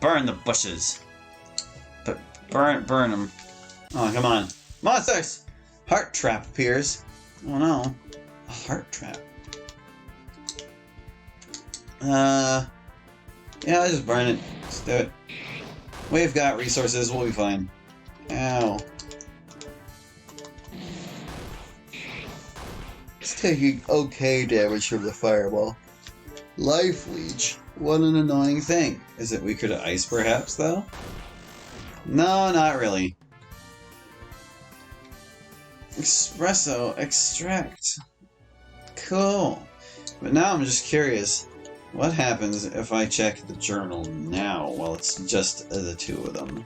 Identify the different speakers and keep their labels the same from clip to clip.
Speaker 1: Burn the bushes. But burn them. Oh, come on. Monsters! Heart trap appears. Oh no. A heart trap. Yeah, I'll just burn it. Let's do it. We've got resources, we'll be fine. Ow. It's taking okay damage from the fireball. Life leech. What an annoying thing. Is it weaker to ice, perhaps, though? No, not really. Espresso extract. Cool. But now I'm just curious. What happens if I check the journal now while it's just the two of them?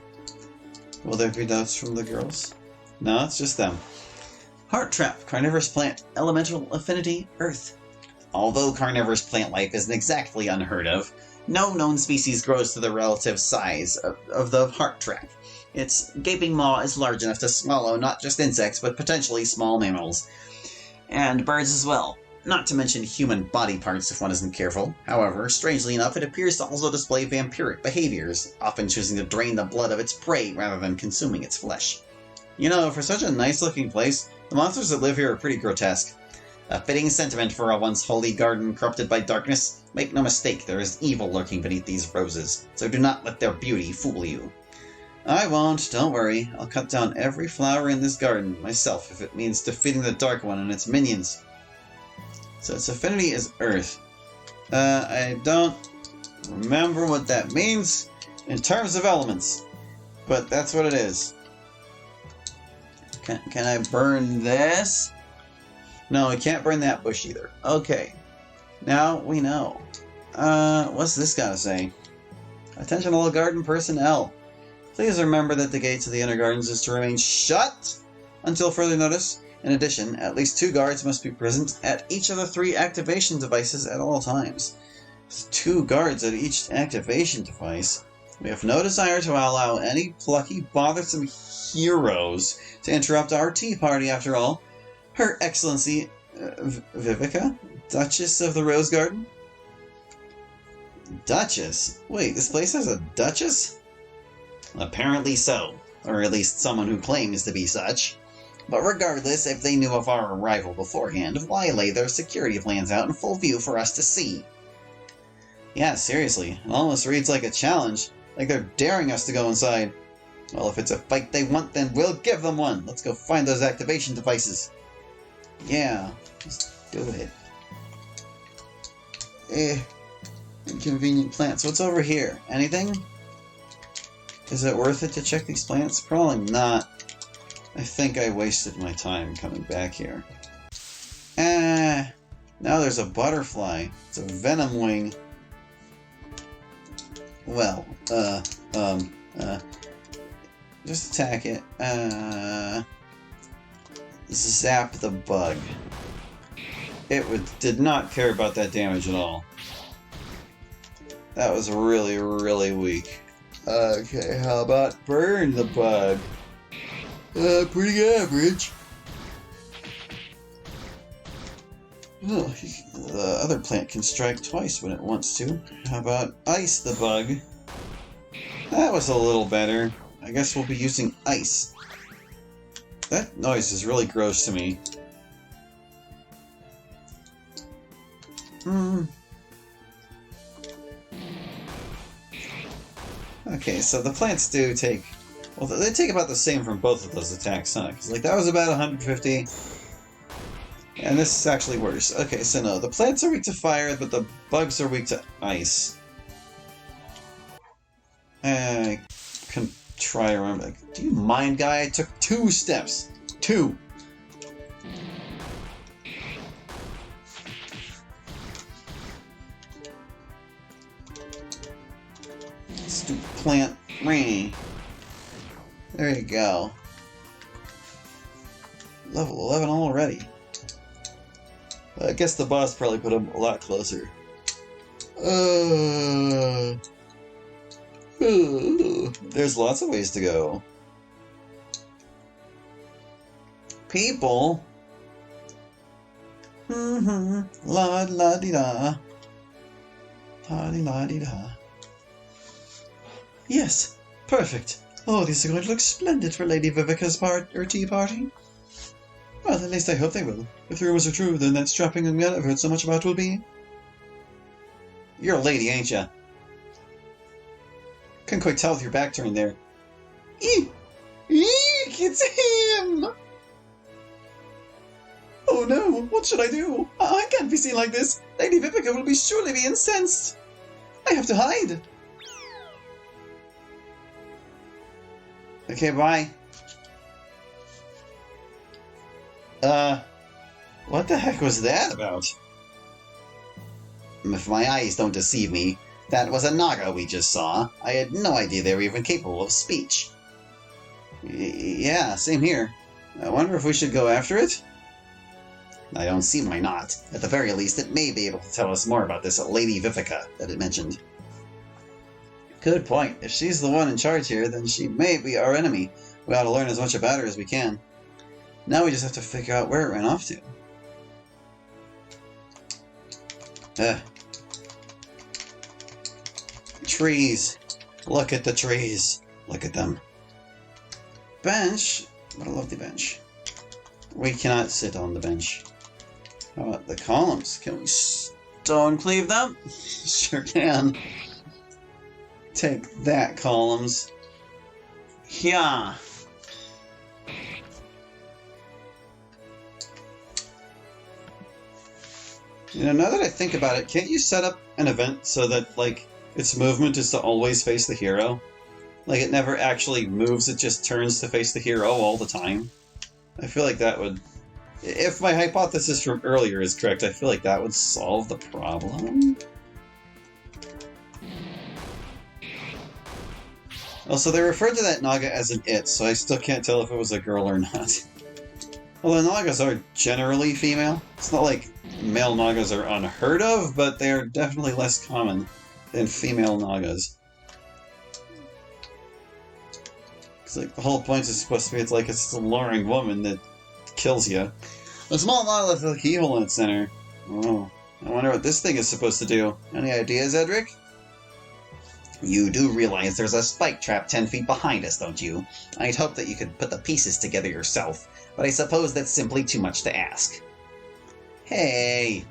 Speaker 1: Will there be notes from the girls? No, it's just them. Heart trap. Carnivorous plant. Elemental affinity. Earth. Although carnivorous plant life isn't exactly unheard of, no known species grows to the relative size of the heart trap. Its gaping maw is large enough to swallow not just insects, but potentially small mammals. And birds as well. Not to mention human body parts if one isn't careful. However, strangely enough, it appears to also display vampiric behaviors, often choosing to drain the blood of its prey rather than consuming its flesh. You know, for such a nice-looking place, the monsters that live here are pretty grotesque. A fitting sentiment for a once holy garden corrupted by darkness. Make no mistake, there is evil lurking beneath these roses, so do not let their beauty fool you. I won't, don't worry. I'll cut down every flower in this garden myself if it means defeating the Dark One and its minions. So its affinity is Earth. I don't remember what that means in terms of elements, but that's what it is. Can I burn this? No, I can't burn that bush either. Okay. Now we know. What's this gotta say? Attention all garden personnel. Please remember that the gate to the inner gardens is to remain shut until further notice. In addition, at least 2 guards must be present at each of the 3 activation devices at all times. With 2 guards at each activation device, we have no desire to allow any plucky, bothersome heroes to interrupt our tea party after all. Her Excellency, Vivica, Duchess of the Rose Garden? Duchess? Wait, this place has a Duchess? Apparently so, or at least someone who claims to be such. But regardless, if they knew of our arrival beforehand, why lay their security plans out in full view for us to see? Yeah, seriously, it almost reads like a challenge, like they're daring us to go inside. Well, if it's a fight they want, then we'll give them one. Let's go find those activation devices. Yeah, just do it. Inconvenient plants. What's over here? Anything? Is it worth it to check these plants? Probably not. I think I wasted my time coming back here. Now there's a butterfly. It's a venom wing. Well, just attack it. Zap the bug. It did not care about that damage at all. That was really, really weak. Okay, how about burn the bug? Pretty average. Oh, the other plant can strike twice when it wants to. How about ice the bug? That was a little better. I guess we'll be using ice. That noise is really gross to me. Okay, so the plants do take... Well, they take about the same from both of those attacks, huh? 'Cause, like, that was about 150. And this is actually worse. Okay, so no, the plants are weak to fire, but the bugs are weak to ice. I can try to remember. Do you mind, guy? I took 2 steps. 2! Stupid plant. There you go. Level 11 already. I guess the boss probably put him a lot closer. There's lots of ways to go. People. La la di da. La di la di da. Yes, perfect. Oh, these are going to look splendid for Lady Vivica's tea party. Well, at least I hope they will. If the rumors are true, then that strapping young man I've heard so much about will be... You're a lady, ain't ya? Couldn't quite tell with your back turned there. Eek! Eek! It's him! Oh no, what should I do? I can't be seen like this. Lady Vivica will surely be incensed. I have to hide. Okay, bye. What the heck was that about? If my eyes don't deceive me, that was a Naga we just saw. I had no idea they were even capable of speech. Yeah, same here. I wonder if we should go after it? I don't see why not. At the very least, it may be able to tell us more about this Lady Vivica that it mentioned. Good point. If she's the one in charge here, then she may be our enemy. We ought to learn as much about her as we can. Now we just have to figure out where it ran off to. Trees. Look at the trees. Look at them. Bench. What a lovely bench. We cannot sit on the bench. How about the columns? Can we stone cleave them? Sure can. Take that, columns. Yeah. You know, now that I think about it, can't you set up an event so that, like, its movement is to always face the hero? Like, it never actually moves, it just turns to face the hero all the time? I feel like that would... If my hypothesis from earlier is correct, I feel like that would solve the problem? Also, they referred to that Naga as an it, so I still can't tell if it was a girl or not. Although Nagas are generally female. It's not like male Nagas are unheard of, but they are definitely less common than female Nagas. It's like the whole point is supposed to be it's like it's a luring woman that kills you. A small monolith with a keyhole in its center. Oh, I wonder what this thing is supposed to do. Any ideas, Edric? You do realize there's a spike trap 10 feet behind us, don't you? I'd hope that you could put the pieces together yourself, but I suppose that's simply too much to ask. Hey!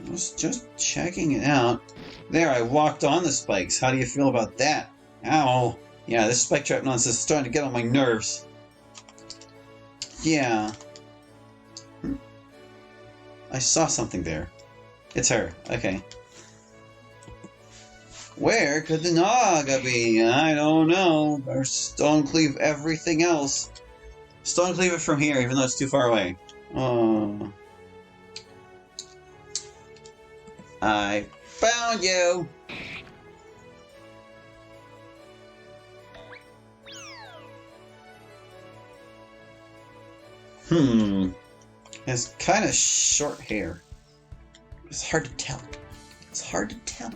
Speaker 1: I was just checking it out. There, I walked on the spikes. How do you feel about that? Ow! Yeah, this spike trap nonsense is starting to get on my nerves. Yeah. I saw something there. It's her. Okay. Where could the Naga be? I don't know. Better stone cleave everything else. Stone cleave it from here, even though it's too far away. Oh. I found you! Has kind of short hair. It's hard to tell. It's hard to tell.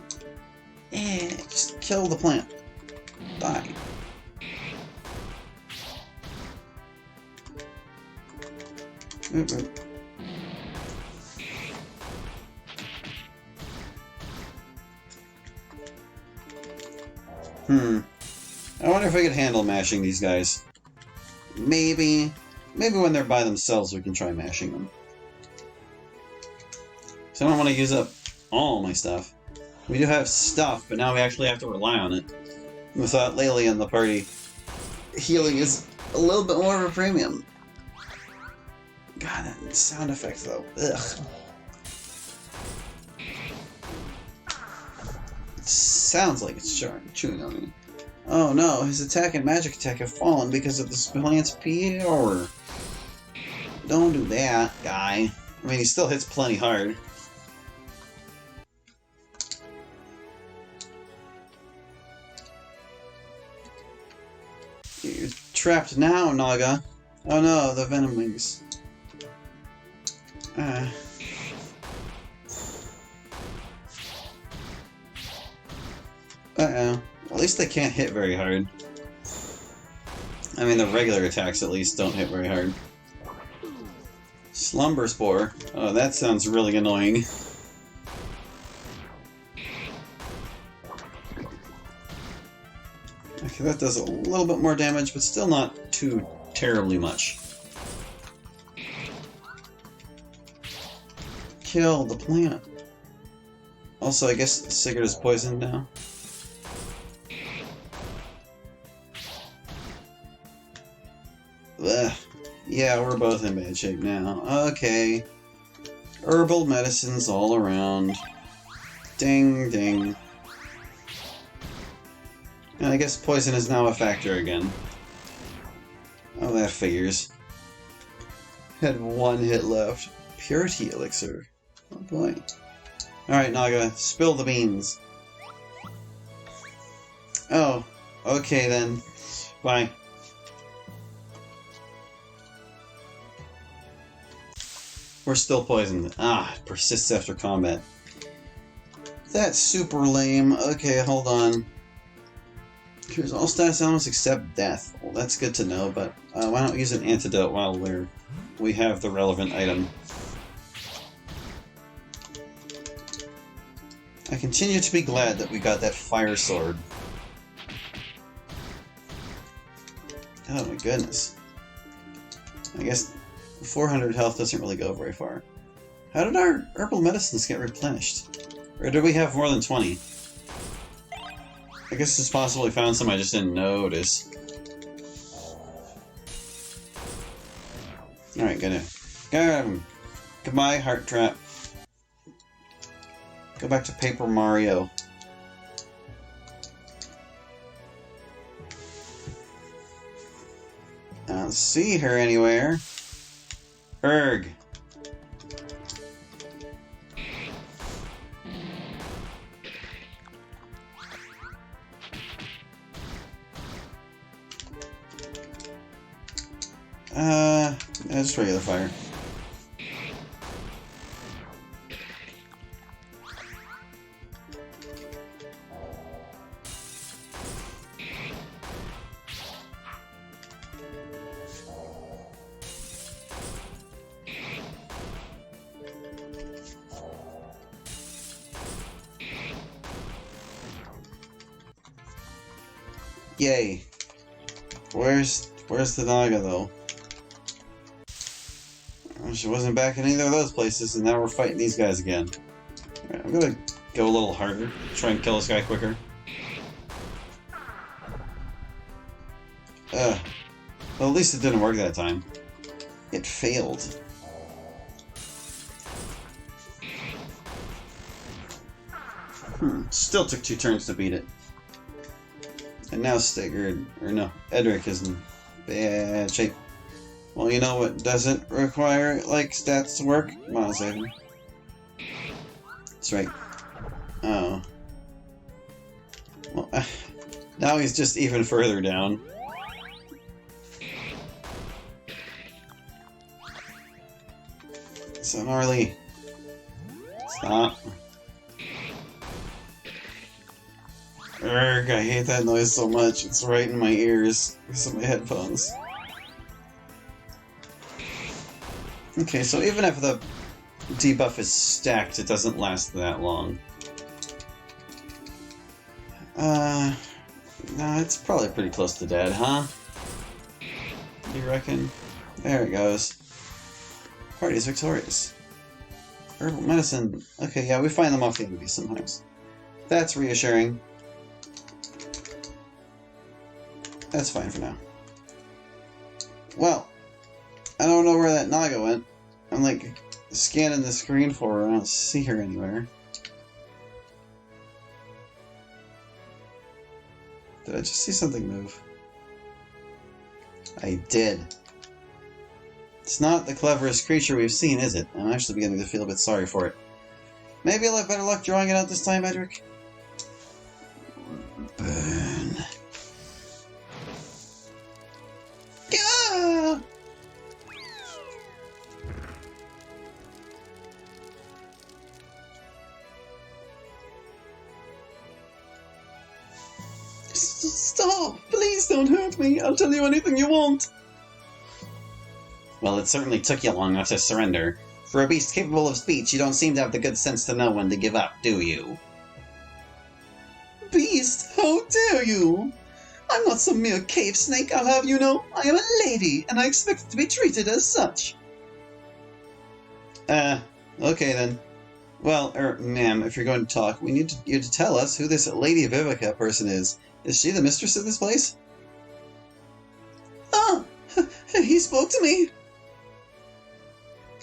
Speaker 1: Just kill the plant. Die. I wonder if I could handle mashing these guys. Maybe when they're by themselves we can try mashing them. So I don't want to use up all my stuff. We do have stuff, but now we actually have to rely on it. Without Laylee in the party, healing is a little bit more of a premium. God, that sound effect though. Ugh. It sounds like it's chewing on me. Oh no, his attack and magic attack have fallen because of this plant's power. Don't do that, guy. I mean, he still hits plenty hard. You're trapped now, Naga. Oh no, the venom wings. Uh-oh. At least they can't hit very hard. I mean, the regular attacks at least don't hit very hard. Slumber Spore. Oh, that sounds really annoying. Okay, that does a little bit more damage, but still not too terribly much. Kill the plant. Also, I guess Sigurd is poisoned now. Ugh. Yeah, we're both in bad shape now. Okay. Herbal medicines all around. Ding, ding. And I guess poison is now a factor again. Oh, that figures. Had one hit left. Purity elixir. Oh boy. Alright, Naga, spill the beans. Oh, okay then. Bye. We're still poisoned. Ah, it persists after combat. That's super lame. Okay, hold on. Cures all status elements except death. Well, that's good to know, but why not use an antidote while we have the relevant item? I continue to be glad that we got that fire sword. Oh my goodness. I guess 400 health doesn't really go very far. How did our herbal medicines get replenished? Or did we have more than 20? I guess it's possible we found some I just didn't notice. Alright, goodbye, Heart Trap. Go back to Paper Mario. I don't see her anywhere. Erg. Just regular fire. Yay. Where's the Naga though? Well, she wasn't back in either of those places, and now we're fighting these guys again. Alright, I'm gonna go a little harder. Try and kill this guy quicker. Well, at least it didn't work that time. It failed. Still took 2 turns to beat it. And now Edric is in bad shape. Well, you know what doesn't require, like, stats to work? Come on, save him. That's right. Oh. Well, now he's just even further down. So, Marley. Stop. Urgh, I hate that noise so much. It's right in my ears because of my headphones. Okay, so even if the debuff is stacked, it doesn't last that long. No, it's probably pretty close to dead, huh? You reckon? There it goes. Party's victorious. Herbal medicine. Okay, yeah, we find them off the enemies sometimes. That's reassuring. That's fine for now. Well, I don't know where that Naga went. I'm like scanning the screen for her. I don't see her anywhere. Did I just see something move? I did. It's not the cleverest creature we've seen, is it? I'm actually beginning to feel a bit sorry for it. Maybe I'll have better luck drawing it out this time, Edric. Burn. Gah! Stop! Please don't hurt me! I'll tell you anything you want! Well, it certainly took you long enough to surrender. For a beast capable of speech, you don't seem to have the good sense to know when to give up, do you? Beast, how dare you! I'm not some mere cave snake, I'll have you know. I am a lady, and I expect to be treated as such. Okay then. Well, ma'am, if you're going to talk, we need you to tell us who this Lady Vivica person is. Is she the mistress of this place? Ah, he spoke to me.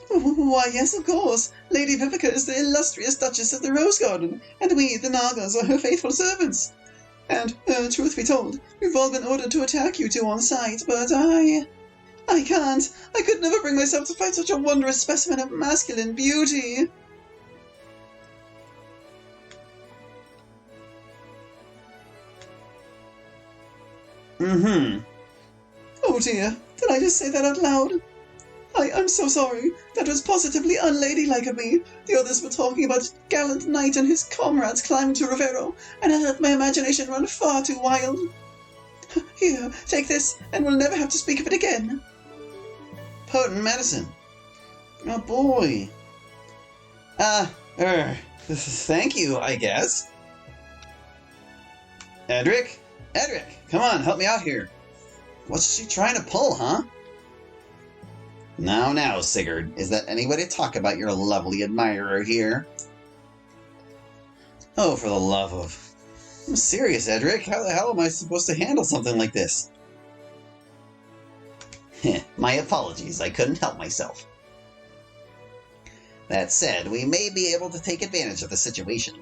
Speaker 1: Why, yes, of course. Lady Vivica is the illustrious Duchess of the Rose Garden, and we, the Nagas, are her faithful servants. And, truth be told, we've all been ordered to attack you two on sight, but I can't. I could never bring myself to fight such a wondrous specimen of masculine beauty. Oh dear, did I just say that out loud? I'm so sorry. That was positively unladylike of me. The others were talking about a gallant knight and his comrades climbing Turovero, and I let my imagination run far too wild. Here, take this, and we'll never have to speak of it again. Potent medicine. Oh boy. Thank you, I guess. Edric, come on, help me out here. What's she trying to pull, huh? Now, Sigurd, is that any way to talk about your lovely admirer here? Oh, for the love of... I'm serious, Edric. How the hell am I supposed to handle something like this? My apologies, I couldn't help myself. That said, we may be able to take advantage of the situation.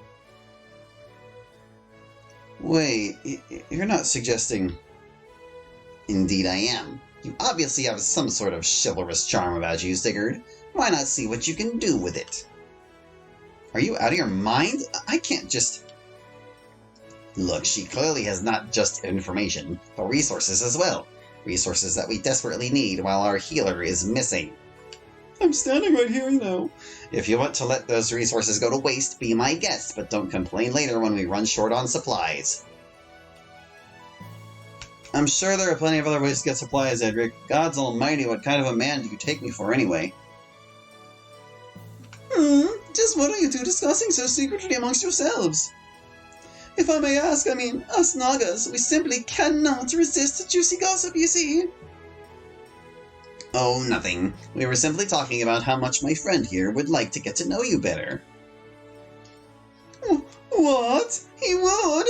Speaker 1: Wait, you're not suggesting... Indeed I am. You obviously have some sort of chivalrous charm about you, Sigurd. Why not see what you can do with it? Are you out of your mind? I can't just... Look, she clearly has not just information, but resources as well. Resources that we desperately need while our healer is missing. I'm standing right here, you know. If you want to let those resources go to waste, be my guest, but don't complain later when we run short on supplies. I'm sure there are plenty of other ways to get supplies, Edric. Gods almighty, what kind of a man do you take me for anyway? Just what are you two discussing so secretly amongst yourselves? If I may ask, I mean, us Nagas, we simply cannot resist juicy gossip, you see. Oh, nothing. We were simply talking about how much my friend here would like to get to know you better. What? He would?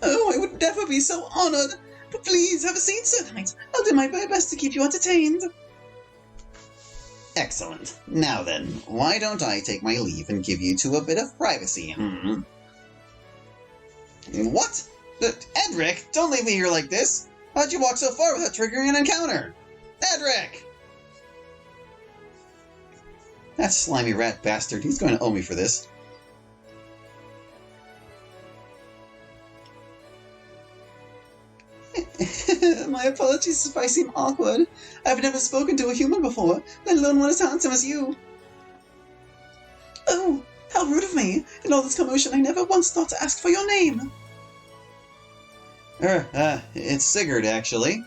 Speaker 1: Oh, I would never be so honored. But please, have a seat, Sir Knight. I'll do my very best to keep you entertained. Excellent. Now then, why don't I take my leave and give you two a bit of privacy, What? Edric, don't leave me here like this. How'd you walk so far without triggering an encounter? Edric! That slimy rat bastard, he's going to owe me for this. My apologies if I seem awkward. I've never spoken to a human before, let alone one as handsome as you. Oh, how rude of me! In all this commotion, I never once thought to ask for your name. It's Sigurd, actually.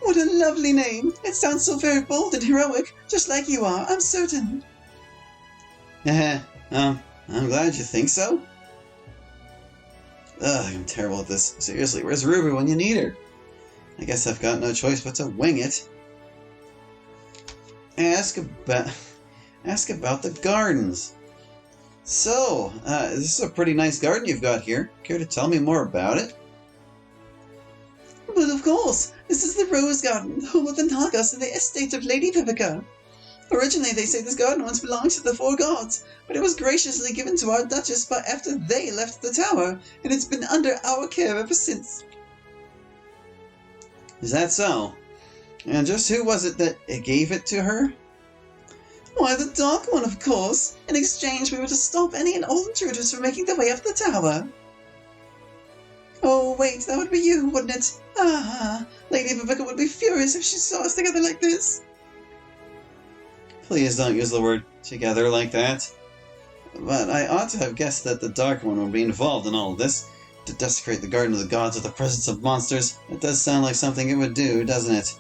Speaker 1: What a lovely name! It sounds so very bold and heroic, just like you are, I'm certain. I'm glad you think so. Ugh, I'm terrible at this. Seriously, where's Ruby when you need her? I guess I've got no choice but to wing it. Ask about the gardens. So, this is a pretty nice garden you've got here. Care to tell me more about it? But of course, this is the Rose Garden, home of the Nagas and the estate of Lady Vivica. Originally, they say this garden once belonged to the four gods, but it was graciously given to our Duchess after they left the tower, and it's been under our care ever since. Is that so? And just who was it that gave it to her? Why, the Dark One, of course. In exchange, we were to stop any and all intruders from making their way up the tower. Oh, wait, that would be you, wouldn't it? Lady Vivica would be furious if she saw us together like this. Please don't use the word together like that. But I ought to have guessed that the Dark One would be involved in all of this. To desecrate the Garden of the Gods with the presence of monsters, it does sound like something it would do, doesn't it?